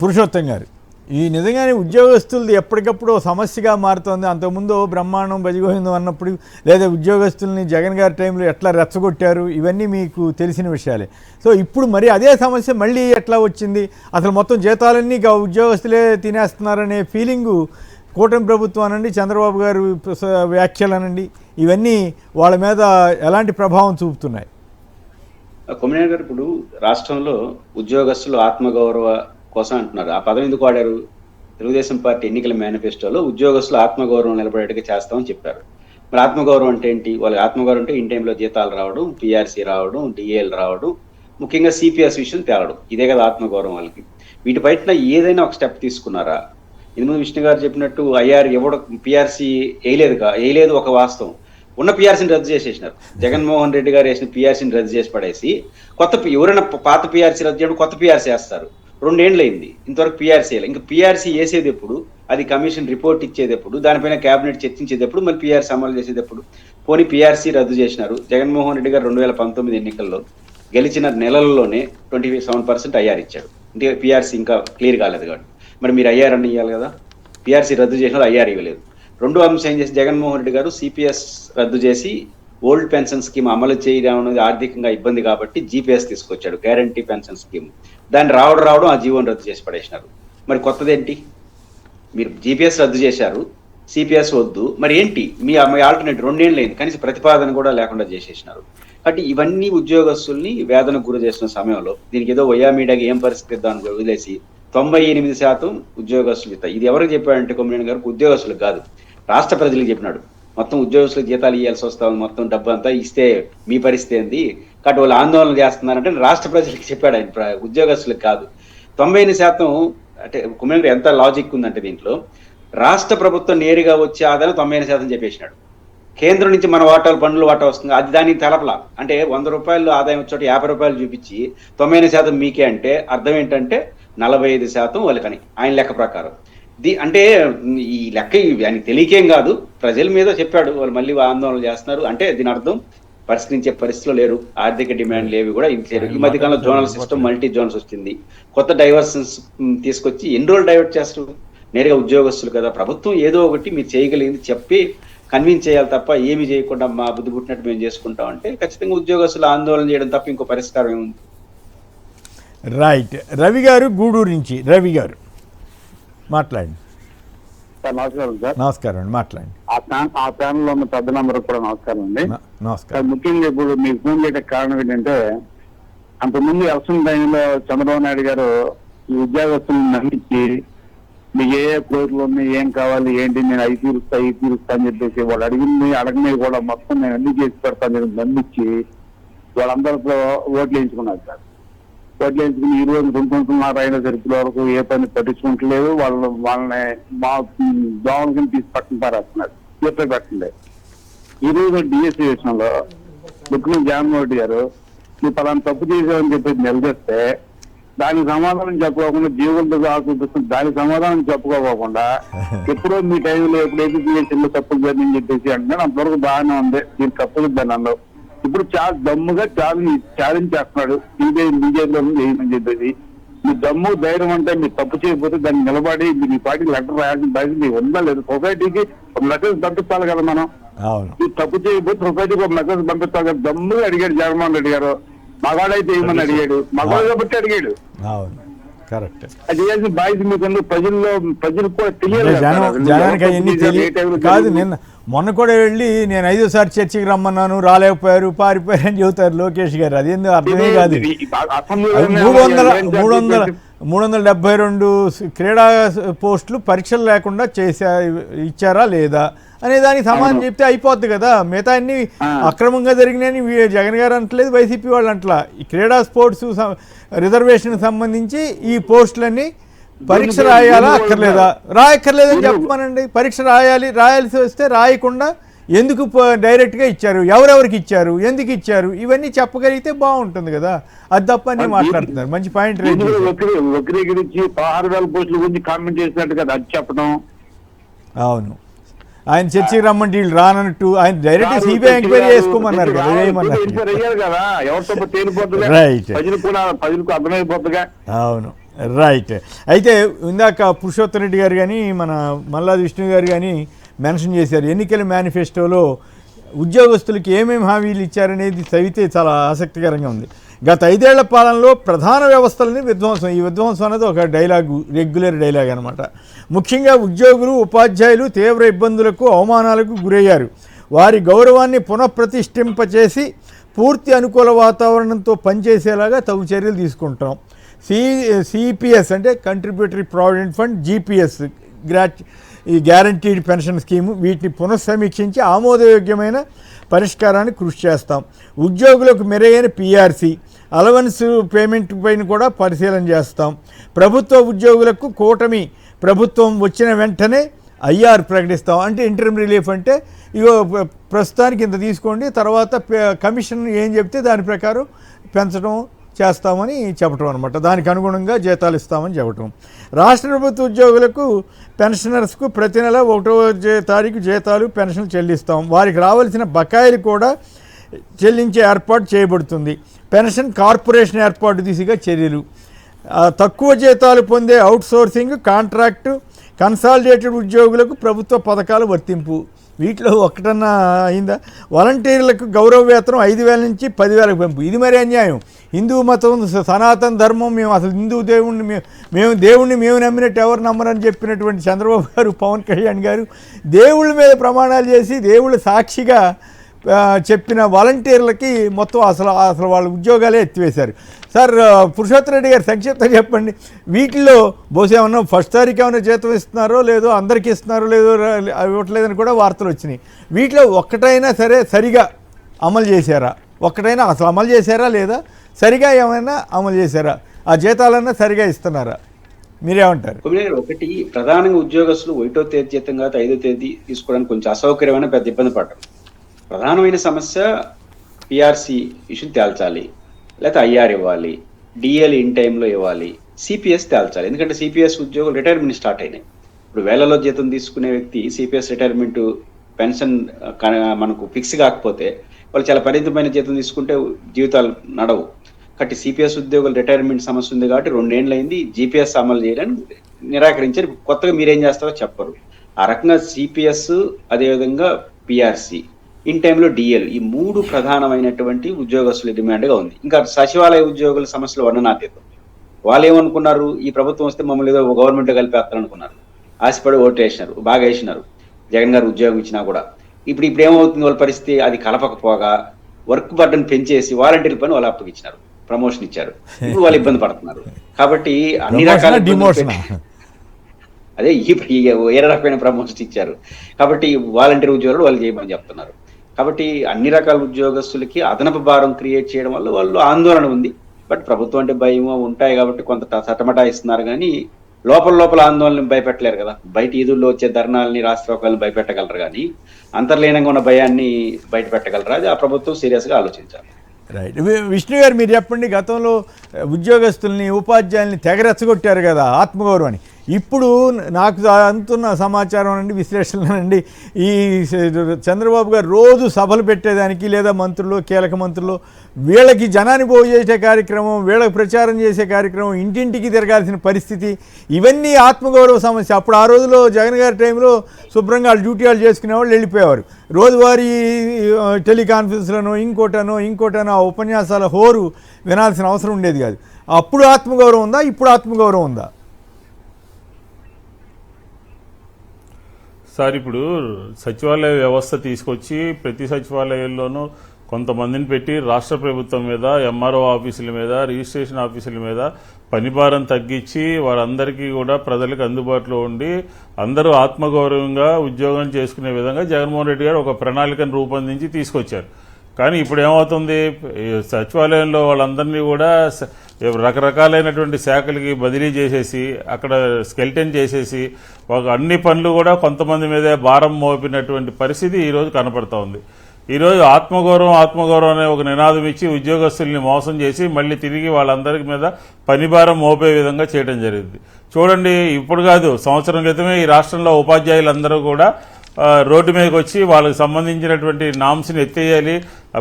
పురుషోత్తం గారు, ఈ నిజంగానే ఉద్యోగస్తులది ఎప్పటికప్పుడు సమస్యగా మారుతోంది. అంతకుముందు బ్రహ్మాండం బజిగోవిందం అన్నప్పుడు లేదా ఉద్యోగస్తుల్ని జగన్ గారి టైంలో ఎట్లా రెచ్చగొట్టారు, ఇవన్నీ మీకు తెలిసిన విషయాలే. సో ఇప్పుడు మరి అదే సమస్య మళ్ళీ ఎట్లా వచ్చింది, అసలు మొత్తం జీతాలన్నీ ఉద్యోగస్తులే తినేస్తున్నారనే ఫీలింగు కూటమి ప్రభుత్వం అనండి, చంద్రబాబు గారు వ్యాఖ్యలనండి, ఇవన్నీ వాళ్ళ మీద ఎలాంటి ప్రభావం చూపుతున్నాయి? కొమ్మినేని గారు, ఇప్పుడు రాష్ట్రంలో ఉద్యోగస్తులు ఆత్మగౌరవ కోసం అంటున్నారు. ఆ పదం ఎందుకు వాడారు? తెలుగుదేశం పార్టీ ఎన్నికల మేనిఫెస్టోలో ఉద్యోగస్తులు ఆత్మగౌరవం నిలబడేట్టుగా చేస్తామని చెప్పారు. మరి ఆత్మగౌరవం అంటే ఏంటి? వాళ్ళకి ఆత్మగౌరవం అంటే ఇన్ టైంలో జీతాలు రావడం, పిఆర్సీ రావడం, డిఏలు రావడం, ముఖ్యంగా సిపిఎస్ విషయం తేలడం, ఇదే కదా ఆత్మగౌరవం వాళ్ళకి. వీటి బయట ఏదైనా ఒక స్టెప్ తీసుకున్నారా? ఇందుకు విష్ణు గారు చెప్పినట్టు ఐఆర్ ఎవడో పిఆర్సీ వేయలేదు ఒక వాస్తవం. ఉన్న పిఆర్సీని రద్దు చేసేసినారు. జగన్మోహన్ రెడ్డి గారు వేసిన పిఆర్సీని రద్దు చేసి పడేసి ఎవరైనా పాత పిఆర్సీ రద్దు చేయడం, కొత్త పిఆర్సీ వేస్తారు. 2 ఏళ్ళు అయింది, ఇంతవరకు పిఆర్సీ వేయాలి. ఇంకా పిఆర్సీ వేసేది ఎప్పుడు? అది కమిషన్ రిపోర్ట్ ఇచ్చేది ఎప్పుడు? దానిపైన కేబినెట్ చర్చించేది ఎప్పుడు? మళ్ళీ పిఆర్సీ అమలు చేసేది ఎప్పుడు? పోనీ పిఆర్సీ రద్దు చేసినారు. జగన్మోహన్ రెడ్డి గారు 2019 ఎన్నికల్లో గెలిచిన నెలల్లోనే 27% ఐఆర్ ఇచ్చాడు. అంటే పిఆర్సీ ఇంకా క్లియర్ కాలేదు కాబట్టి. మరి మీరు ఐఆర్ అని ఇవ్వాలి కదా. పిఆర్సీ రద్దు చేసినా ఐఆర్ ఇవ్వలేదు. రెండో అంశం ఏం చేసి జగన్మోహన్ రెడ్డి గారు సిపిఎస్ రద్దు చేసి ఓల్డ్ పెన్షన్ స్కీమ్ అమలు చేయడం అనేది ఆర్థికంగా ఇబ్బంది కాబట్టి జీపీఎస్ తీసుకొచ్చాడు, గ్యారంటీ పెన్షన్ స్కీమ్. దాన్ని రావడం ఆ జీవోని రద్దు చేసి పడేసినారు. మరి కొత్తదేంటి? మీరు జీపీఎస్ రద్దు చేశారు, సిపిఎస్ వద్దు, మరి ఏంటి మీ ఆల్టర్నేటివ్? 2 ఏళ్ళు అయింది, కనీసం ప్రతిపాదన కూడా లేకుండా చేసేసినారు. కాబట్టి ఇవన్నీ ఉద్యోగస్తుల్ని వేదనకు గురి చేసిన సమయంలో దీనికి ఏదో వయా మీడియాకి ఏం పరిస్థితి ఇద్దామని వదిలేసి 98% ఉద్యోగస్తులు ఇస్తా. ఇది ఎవరికి చెప్పాడంటే కొమ్మినేని గారికి ఉద్యోగస్తులకు కాదు, రాష్ట్ర ప్రజలకు చెప్పినాడు. మొత్తం ఉద్యోగస్తులకు జీతాలు ఇవ్వాల్సి వస్తాం, మొత్తం డబ్బు అంతా ఇస్తే మీ పరిస్థితి ఏంది, కాబట్టి వాళ్ళు ఆందోళన చేస్తున్నారంటే రాష్ట్ర ప్రజలకు చెప్పాడు ఆయన, ఉద్యోగస్తులకు కాదు. 98% అంటే కొమ్మినేని గారు ఎంత లాజిక్ ఉందంటే దీంట్లో, రాష్ట్ర ప్రభుత్వం నేరుగా వచ్చే ఆదాయం 98% చెప్పేసినాడు. కేంద్రం నుంచి మన పన్నుల వాటా వస్తుంది, అది దానికి తెలపలా. అంటే 100 రూపాయలు ఆదాయం వచ్చే 50 రూపాయలు చూపించి 99% మీకే అంటే అర్థం ఏంటంటే 45% వాళ్ళకని ఆయన లెక్క ప్రకారం. అంటే ఈ లెక్క ఆయనకి తెలియకేం కాదు, ప్రజల మీద చెప్పాడు. వాళ్ళు మళ్ళీ ఆందోళన చేస్తున్నారు అంటే దీని అర్థం పరిష్కరించే పరిస్థితిలో లేరు. ఆర్థిక డిమాండ్లు ఏవి కూడా ఇంకలేరు. ఈ మధ్యకాలంలో జోనల్ సిస్టమ్, మల్టీ జోన్స్ వచ్చింది. కొత్త డైవర్షన్స్ తీసుకొచ్చి ఎన్ని రోజులు డైవర్ట్ చేస్తారు? నేరుగా ఉద్యోగస్తులు కదా, ప్రభుత్వం ఏదో ఒకటి మీరు చేయగలిగింది చెప్పి కన్విన్స్ చేయాలి తప్ప ఏమి చేయకుండా మా బుద్ధి పుట్టినట్టు మేము చేసుకుంటాం అంటే ఖచ్చితంగా ఉద్యోగస్తులు ఆందోళన చేయడం తప్ప ఇంకో పరిష్కారం ఏముంది? రైట్. రవి గారు గూడూరు నుంచి. రవి గారు మాట్లాడండి. సార్ నమస్కారం. సార్ నమస్కారం అండి, మాట్లాడండి. ఆ ప్యానల్ లో ఉన్న పెద్ద నంబర్ కూడా నమస్కారం అండి. నమస్కారం. ముఖ్యంగా ఇప్పుడు మీకు ఫోన్ చేయడానికి కారణం ఏంటంటే, అంతకుముందు ఎలక్షన్ టైంలో చంద్రబాబు నాయుడు గారు ఈ ఉద్యోగస్తులను నమ్మించి మీకు ఏ ఫ్లోర్లు ఉన్నాయి, ఏం కావాలి ఏంటి, నేను అవి తీరుస్తా అని చెప్పేసి వాళ్ళు అడగని కూడా మొత్తం నేను అన్ని చేసి పెడతాను నమ్మించి వాళ్ళందరితో ఓట్లు వేయించుకున్నారు సార్. ఓట్లు వేయించుకుని ఈ రోజు 2.5 అయినా సరుకుల వరకు ఏ పని పట్టించుకుంటలేదు. వాళ్ళని మా దోమలకి తీసి పక్కన పారేస్తున్నారు, చేపే పెట్టలేదు. ఈ రోజు డిఎస్సీ విషయంలో ముఖ్యమంత్రి జగన్మోహన్ రెడ్డి గారు నువ్వు పలానా తప్పు చేసావని చెప్పేసి నిలదీస్తే దానికి సమాధానం చెప్పుకోకుండా జీవులతో చూపిస్తుంది. దానికి సమాధానం చెప్పుకోకుండా ఎప్పుడో మీ టైంలో ఎప్పుడైతే డిఎస్సీలో తప్పులు జరిగిందని చెప్పేసి అంటున్నాడు. అంతవరకు బాగానే ఉంది, దీనికి తప్పులు దాన్ని అన్నావు. ఇప్పుడు చాలా దమ్ముగా ఛాలెంజ్ చేస్తున్నాడు బీజేపీలో చేయమని చెప్పేసి. మీ దమ్ము ధైర్యం అంటే మీరు తప్పు చేయకపోతే దాన్ని నిలబడి మీ పార్టీకి లెటర్ రాయాల్సిన బాధ్యత మీకు ఉందా లేదు? సొసైటీకి ఒక మెసేజ్ పంపించాలి కదా మనం. మీరు తప్పు చేయకపోతే సొసైటీకి ఒక మెసేజ్ పంపించాలి కదా. దమ్ముగా అడిగాడు జగన్మోహన్ రెడ్డి గారు. మగాడైతే ఏమని అడిగాడు, మగాడు కాబట్టి అడిగాడు. అది చేయాల్సిన బాధ్యత మీకు ప్రజలకు కూడా తెలియాలి కాదు. నిన్న మొన్న కూడా వెళ్ళి నేను 5సారి చర్చికి రమ్మన్నాను, రాలేకపోయారు, పారిపోయారు అని చెబుతారు లోకేష్ గారు. అదేందో అర్థమే కాదు. 372 క్రీడా పోస్టులు పరీక్షలు లేకుండా ఇచ్చారా లేదా అనే దానికి సమాధానం చెప్తే అయిపోద్ది కదా. మిగతా అన్ని అక్రమంగా జరిగినాయని జగన్ గారు అంటలేదు, వైసీపీ వాళ్ళు అంటలా. ఈ క్రీడా స్పోర్ట్స్ రిజర్వేషన్ సంబంధించి ఈ పోస్టులన్నీ పరీక్ష రాయాలా అక్కర్లేదా? రాయక్కర్లేదని చెప్పమనండి. పరీక్ష రాయాల్సి వస్తే రాయకుండా ఎందుకు డైరెక్ట్గా ఇచ్చారు, ఎవరెవరికి ఇచ్చారు, ఎందుకు ఇచ్చారు, ఇవన్నీ చెప్పగలిగితే బాగుంటుంది కదా. అది తప్ప అని మాట్లాడుతున్నారు. మంచి పాయింట్ వక్రీకరించి 16,000 పోస్టుల గురించి కామెంట్ చేసినట్టు కదా అది చెప్పడం. అవును, ఆయన చర్చకి రమ్మంటే వీళ్ళు రానట్టు ఆయన డైరెక్ట్ సిబిఐ ఎంక్వైరీ చేసుకోమన్నారు కదా, వేయమన్నారు కదా. ఎవరితో తేలిపోతుందిగా, ప్రజలకు అర్థమైపోతుందిగా. అవును రైట్. అయితే ఇందాక పురుషోత్తమ్ రెడ్డి గారు కానీ మన మల్లాది విష్ణు గారు కానీ మెన్షన్ చేశారు, ఎన్నికల మేనిఫెస్టోలో ఉద్యోగస్తులకి ఏమేమి హామీలు ఇచ్చారనేది చదివితే చాలా ఆసక్తికరంగా ఉంది. గత 5 ఏళ్ల పాలనలో ప్రధాన వ్యవస్థలని విధ్వంసం, ఈ విధ్వంసం అనేది ఒక డైలాగు, రెగ్యులర్ డైలాగ్ అనమాట. ముఖ్యంగా ఉద్యోగులు, ఉపాధ్యాయులు తీవ్ర ఇబ్బందులకు, అవమానాలకు గురయ్యారు. వారి గౌరవాన్ని పునఃప్రతిష్ఠింపచేసి పూర్తి అనుకూల వాతావరణంతో పనిచేసేలాగా తగు చర్యలు తీసుకుంటాం. సిపిఎస్ అంటే కంట్రిబ్యూటరీ ప్రావిడెంట్ ఫండ్, జిపిఎస్ ఈ గ్యారంటీడ్ పెన్షన్ స్కీము, వీటిని పునఃసమీక్షించి ఆమోదయోగ్యమైన పరిష్కారాన్ని కృషి చేస్తాం. ఉద్యోగులకు మెరుగైన పిఆర్సీ, అలవెన్స్ పేమెంట్ పైన కూడా పరిశీలన చేస్తాం. ప్రభుత్వ ఉద్యోగులకు కూటమి ప్రభుత్వం వచ్చిన వెంటనే ఐఆర్ ప్రకటిస్తాం. అంటే ఇంటర్మ్ రిలీఫ్ అంటే ఇగో ప్రస్తుతానికి ఇంత తీసుకోండి, తర్వాత కమిషన్ ఏం చెప్తే దాని ప్రకారం పెంచడం చేస్తామని చెప్పటం అనమాట. దానికి అనుగుణంగా జీతాలు ఇస్తామని చెప్పటం. రాష్ట్ర ప్రభుత్వ ఉద్యోగులకు, పెన్షనర్స్కు ప్రతి నెల 1వ తారీఖు జీతాలు, పెన్షన్లు చెల్లిస్తాం. వారికి రావాల్సిన బకాయిలు కూడా చెల్లించే ఏర్పాటు చేయబడుతుంది. పెన్షన్ కార్పొరేషన్ ఏర్పాటు దిశగా చర్యలు. తక్కువ జీతాలు పొందే అవుట్సోర్సింగ్, కాంట్రాక్టు, కన్సాలిడేటెడ్ ఉద్యోగులకు ప్రభుత్వ పథకాలు వర్తింపు. వీటిలో ఒక్కటన్నా అయిందా? వాలంటీర్లకు గౌరవ వేతనం 5,000 నుంచి 10,000 పెంపు. ఇది మరి అన్యాయం. హిందూ మతం, సనాతన ధర్మం, మేము అసలు హిందూ దేవుణ్ణి మేము నమ్మినట్టు ఎవరు నమ్మరని చెప్పినటువంటి చంద్రబాబు గారు, పవన్ కళ్యాణ్ గారు దేవుళ్ళ మీద ప్రమాణాలు చేసి దేవుళ్ళ సాక్షిగా చెప్పిన వాలంటీర్లకి మొత్తం అసలు వాళ్ళ ఉద్యోగాలే ఎత్తివేశారు. సార్ పురుషోత్తమ్ రెడ్డి గారు సంక్షిప్తంగా చెప్పండి, వీటిలో బహుశా ఏమన్నా ఫస్ట్ తారీఖు ఏమైనా జీతం ఇస్తున్నారో లేదో, అందరికీ ఇస్తున్నారో లేదో ఇవ్వట్లేదని కూడా వార్తలు వచ్చినాయి. వీటిలో ఒక్కటైనా సరిగా అమలు చేశారా? ఒక్కటైనా అసలు అమలు చేశారా లేదా సరిగా ఏమైనా అమలు చేశారా? ఆ జీతాలన్నా సరిగా ఇస్తున్నారా? మీరేమంటారు? ఒకటి, ప్రధానంగా ఉద్యోగస్తులు 1వ తేదీ జీతం కాదు 5వ తేదీ తీసుకోవడానికి కొంచెం అసౌకర్యమైన పెద్ద ఇబ్బంది పడ్డారు. ప్రధానమైన సమస్య పిఆర్సీ ఇష్యూ తేల్చాలి, లేకపోతే ఐఆర్ ఇవ్వాలి, డిఎల్ ఇన్ టైంలో ఇవ్వాలి, సిపిఎస్ తేల్చాలి. ఎందుకంటే సిపిఎస్ ఉద్యోగులు రిటైర్మెంట్ స్టార్ట్ అయినాయి. ఇప్పుడు వేలలో జీతం తీసుకునే వ్యక్తి సిపిఎస్ రిటైర్మెంట్ పెన్షన్ మనకు ఫిక్స్ కాకపోతే వాళ్ళు చాలా పరిమితమైన జీతం తీసుకుంటే జీవితాలు నడవు. కాబట్టి సిపిఎస్ ఉద్యోగులు రిటైర్మెంట్ సమస్య ఉంది కాబట్టి 2 ఏళ్ళు అయింది జిపిఎస్ అమలు చేయడానికి నిరాకరించారు. కొత్తగా మీరేం చేస్తారో చెప్పరు. ఆ రకంగా సిపిఎస్, అదేవిధంగా పిఆర్సీ, ఇన్ టైంలో డిఎల్, ఈ 3 ప్రధానమైనటువంటి ఉద్యోగస్తుల డిమాండ్గా ఉంది. ఇంకా సచివాలయ ఉద్యోగుల సమస్యలు వర్ణనాతీతం. వాళ్ళు ఏమనుకున్నారు, ఈ ప్రభుత్వం వస్తే మమ్మల్ని ఏదో గవర్నమెంట్ కలిపేస్తారనుకున్నారు. ఆశపడి ఓటు వేసినారు, బాగా వేసినారు. జగన్ గారు ఉద్యోగం ఇచ్చినా కూడా ఇప్పుడు ఏమవుతుంది వాళ్ళ పరిస్థితి? అది కలపకపోగా వర్క్ బర్డన్ పెంచేసి వాలంటీర్ పని వాళ్ళు అప్పగించినారు, ప్రమోషన్ ఇచ్చారు. ఇప్పుడు వాళ్ళు ఇబ్బంది పడుతున్నారు. కాబట్టి అన్ని రకాల అదే ఏ రకమైన ప్రమోషన్ ఇచ్చారు. కాబట్టి వాలంటీర్ ఉద్యోగులు వాళ్ళు చేయమని చెప్తున్నారు. కాబట్టి అన్ని రకాల ఉద్యోగస్తులకి అదనపు భారం క్రియేట్ చేయడం వల్ల వాళ్ళు ఆందోళన ఉంది. బట్ ప్రభుత్వం అంటే భయమో ఉంటాయి కాబట్టి కొంత సటమటాయిస్తున్నారు. కానీ లోపల ఆందోళన భయపెట్టలేరు కదా. బయట ఈదుల్లో వచ్చే ధర్నాలని, రాష్ట్రోకాలను భయపెట్టగలరు, కానీ అంతర్లీనంగా ఉన్న భయాన్ని బయట పెట్టగలరా? అది ఆ ప్రభుత్వం సీరియస్గా ఆలోచించాలి. రైట్. విష్ణు గారు మీరు చెప్పండి, గతంలో ఉద్యోగస్తుల్ని, ఉపాధ్యాయుల్ని తెగరెచ్చగొట్టారు కదా ఆత్మగౌరవాన్ని. ఇప్పుడు నాకు అందుతున్న సమాచారం అండి, విశ్లేషణ అండి, ఈ చంద్రబాబు గారు రోజు సభలు పెట్టేదానికి, లేదా మంత్రులు, కీలక మంత్రులు వీళ్ళకి జనాన్ని పోగు చేసే కార్యక్రమం, వీళ్ళకి ప్రచారం చేసే కార్యక్రమం, ఇంటింటికి తిరగాల్సిన పరిస్థితి, ఇవన్నీ ఆత్మగౌరవ సమస్య. అప్పుడు ఆ రోజులో జగన్ గారి టైంలో శుభ్రంగా వాళ్ళు డ్యూటీ వాళ్ళు చేసుకునే వాళ్ళు వెళ్ళిపోయేవారు. రోజువారీ టెలికాన్ఫరెన్స్లను ఇంకోటనో ఆ ఉపన్యాసాల హోరు వినాల్సిన అవసరం ఉండేది కాదు. అప్పుడు ఆత్మగౌరవం ఉందా? ఇప్పుడు ఆత్మగౌరవం ఉందా? సార్, ఇప్పుడు సచివాలయ వ్యవస్థ తీసుకొచ్చి ప్రతి సచివాలయంలోనూ కొంతమందిని పెట్టి రాష్ట్ర ప్రభుత్వం మీద, ఎంఆర్ఓ ఆఫీసుల మీద, రిజిస్ట్రేషన్ ఆఫీసుల మీద పనిభారం తగ్గించి వారందరికీ కూడా ప్రజలకు అందుబాటులో ఉండి అందరూ ఆత్మగౌరవంగా ఉద్యోగం చేసుకునే విధంగా జగన్మోహన్ రెడ్డి గారు ఒక ప్రణాళికను రూపొందించి తీసుకొచ్చారు. కానీ ఇప్పుడు ఏమవుతుంది, సచివాలయంలో వాళ్ళందరినీ కూడా రకరకాలైనటువంటి శాఖలకి బదిలీ చేసేసి, అక్కడ స్కెల్టన్ చేసేసి, ఒక అన్ని పనులు కూడా కొంతమంది మీదే భారం మోపినటువంటి పరిస్థితి ఈరోజు కనపడతా ఉంది. ఈరోజు ఆత్మగౌరవం అనే ఒక నినాదం ఇచ్చి ఉద్యోగస్తుల్ని మోసం చేసి మళ్ళీ తిరిగి వాళ్ళందరి మీద పనిభారం మోపే విధంగా చేయడం జరిగింది. చూడండి, ఇప్పుడు కాదు, సంవత్సరం క్రితమే ఈ రాష్ట్రంలో ఉపాధ్యాయులందరూ కూడా రోడ్డు మీదకి వచ్చి వాళ్ళకి సంబంధించినటువంటి నామ్స్ని ఎత్తేయాలి,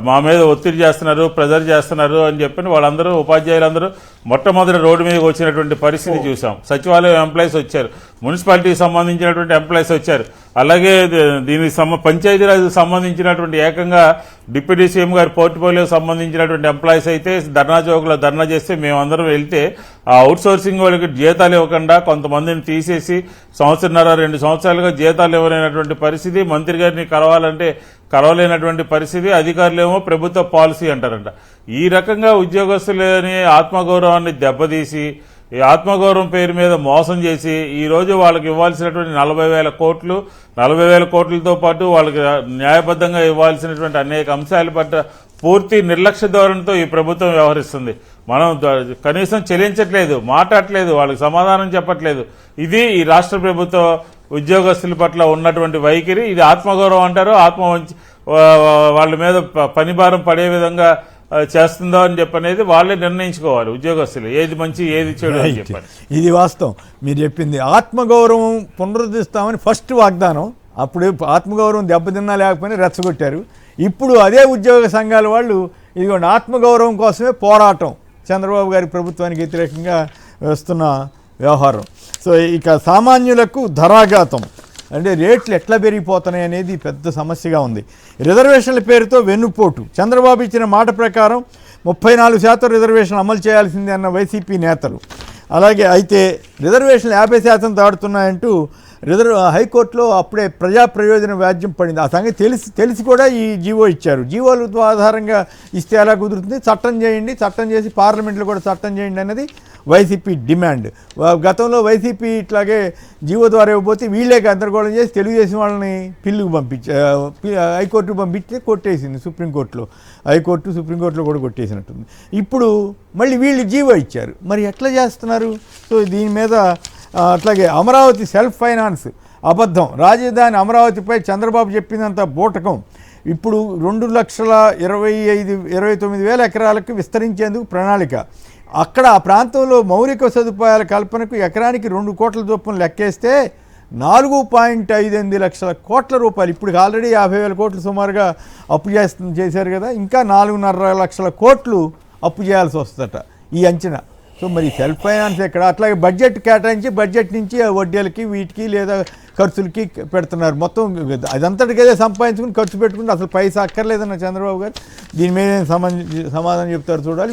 మా మీద ఒత్తిడి చేస్తున్నారు, ప్రెజర్ చేస్తున్నారు అని చెప్పి వాళ్ళందరూ ఉపాధ్యాయులందరూ మొట్టమొదటి రోడ్డు మీదకి వచ్చినటువంటి పరిస్థితి చూసాం. సచివాలయం ఎంప్లాయీస్ వచ్చారు, మున్సిపాలిటీకి సంబంధించినటువంటి ఎంప్లాయీస్ వచ్చారు, అలాగే దీనికి పంచాయతీరాజ్కి సంబంధించినటువంటి ఏకంగా డిప్యూటీ సీఎం గారి పోర్ట్ఫోలియోకి సంబంధించినటువంటి ఎంప్లాయీస్ అయితే ధర్నా చౌక్లో ధర్నా చేస్తే మేమందరం వెళ్తే ఆ అవుట్ సోర్సింగ్ వాళ్ళకి జీతాలు ఇవ్వకుండా కొంతమందిని తీసేసి 1.5-2 సంవత్సరాలుగా జీతాలు ఇవ్వలేనటువంటి పరిస్థితి, మంత్రి గారిని కలవాలంటే కలవలేనటువంటి పరిస్థితి, అధికారులేమో ప్రభుత్వ పాలసీ అంటారంట. ఈ రకంగా ఉద్యోగస్తులని ఆత్మగౌరవాన్ని దెబ్బతీసి ఈ ఆత్మగౌరవం పేరు మీద మోసం చేసి ఈరోజు వాళ్ళకి ఇవ్వాల్సినటువంటి 40,000 కోట్లు, 40,000 కోట్లతో పాటు వాళ్ళకి న్యాయబద్ధంగా ఇవ్వాల్సినటువంటి అనేక అంశాల పట్ల పూర్తి నిర్లక్ష్య ధోరణితో ఈ ప్రభుత్వం వ్యవహరిస్తుంది. మనం కనీసం చెల్లించట్లేదు, మాట్లాడట్లేదు, వాళ్ళకి సమాధానం చెప్పట్లేదు. ఇది ఈ రాష్ట్ర ప్రభుత్వ ఉద్యోగస్తుల పట్ల ఉన్నటువంటి వైఖరి. ఇది ఆత్మగౌరవం అంటారు. వాళ్ళ మీద పని భారం పడే విధంగా చేస్తుందో అని చెప్పనేది వాళ్ళే నిర్ణయించుకోవాలి ఉద్యోగస్తులు, ఏది మంచి ఏది చెడు అని చెప్పాలి. ఇది వాస్తవం మీరు చెప్పింది. ఆత్మగౌరవం పునరుద్ధరిస్తామని ఫస్ట్ వాగ్దానం, అప్పుడు ఆత్మగౌరవం దెబ్బతిన్నా లేకపోయినా రెచ్చగొట్టారు. ఇప్పుడు అదే ఉద్యోగ సంఘాల వాళ్ళు ఇదిగోండి ఆత్మగౌరవం కోసమే పోరాటం, చంద్రబాబు గారి ప్రభుత్వానికి వ్యతిరేకంగా వస్తున్న వ్యవహారం. సో ఇక సామాన్యులకు ధరాఘాతం అంటే రేట్లు ఎట్లా పెరిగిపోతున్నాయి అనేది పెద్ద సమస్యగా ఉంది. రిజర్వేషన్ల పేరుతో వెన్నుపోటు. చంద్రబాబు ఇచ్చిన మాట ప్రకారం 34% రిజర్వేషన్లు అమలు చేయాల్సిందే అన్న వైసీపీ నేతలు. అలాగే అయితే రిజర్వేషన్లు 50% దాటుతున్నాయంటూ హైకోర్టులో అప్పుడే ప్రజా ప్రయోజన వ్యాజ్యం పడింది. ఆ సంగతి తెలిసి కూడా ఈ జీవో ఇచ్చారు. జీవోల ఆధారంగా ఇస్తే ఎలా కుదురుతుంది? చట్టం చేయండి, చట్టం చేసి పార్లమెంట్లో కూడా చట్టం చేయండి అన్నది వైసీపీ డిమాండ్. గతంలో వైసీపీ ఇట్లాగే జీవో ద్వారా ఇవ్వబోతే వీళ్ళే గందరగోళం చేసి తెలుగుదేశం వాళ్ళని హైకోర్టుకు పంపించి కొట్టేసింది సుప్రీంకోర్టులో. హైకోర్టు సుప్రీంకోర్టులో కూడా కొట్టేసినట్టుంది. ఇప్పుడు మళ్ళీ వీళ్ళు జీవో ఇచ్చారు, మరి ఎట్లా చేస్తున్నారు? సో దీని మీద అట్లాగే అమరావతి సెల్ఫ్ ఫైనాన్స్ అబద్ధం. రాజధాని అమరావతిపై చంద్రబాబు చెప్పినంత బూటకం. ఇప్పుడు 2,29,000 ఎకరాలకు విస్తరించేందుకు ప్రణాళిక. అక్కడ ఆ ప్రాంతంలో మౌలిక సదుపాయాల కల్పనకు ఎకరానికి 2 కోట్ల చొప్పున లెక్కేస్తే 4.58 లక్షల కోట్ల రూపాయలు. ఇప్పుడు ఆల్రెడీ 50,000 కోట్లు సుమారుగా అప్పు చేశారు కదా, ఇంకా 4.5 లక్షల కోట్లు అప్పు చేయాల్సి వస్తుందట ఈ అంచనా. సో మరి సెల్ఫ్ ఫైనాన్స్ ఎక్కడ? అట్లాగే బడ్జెట్ కేటాయించి బడ్జెట్ నుంచి వడ్డీలకి వీటికి లేదా ఖర్చులకి పెడుతున్నారు. మొత్తం అదంతటికైతే సంపాదించుకుని ఖర్చు పెట్టుకుంటే అసలు పైసా అక్కర్లేదన్న చంద్రబాబు గారు. దీని మీద సమాధానం చెప్తారు చూడాలి.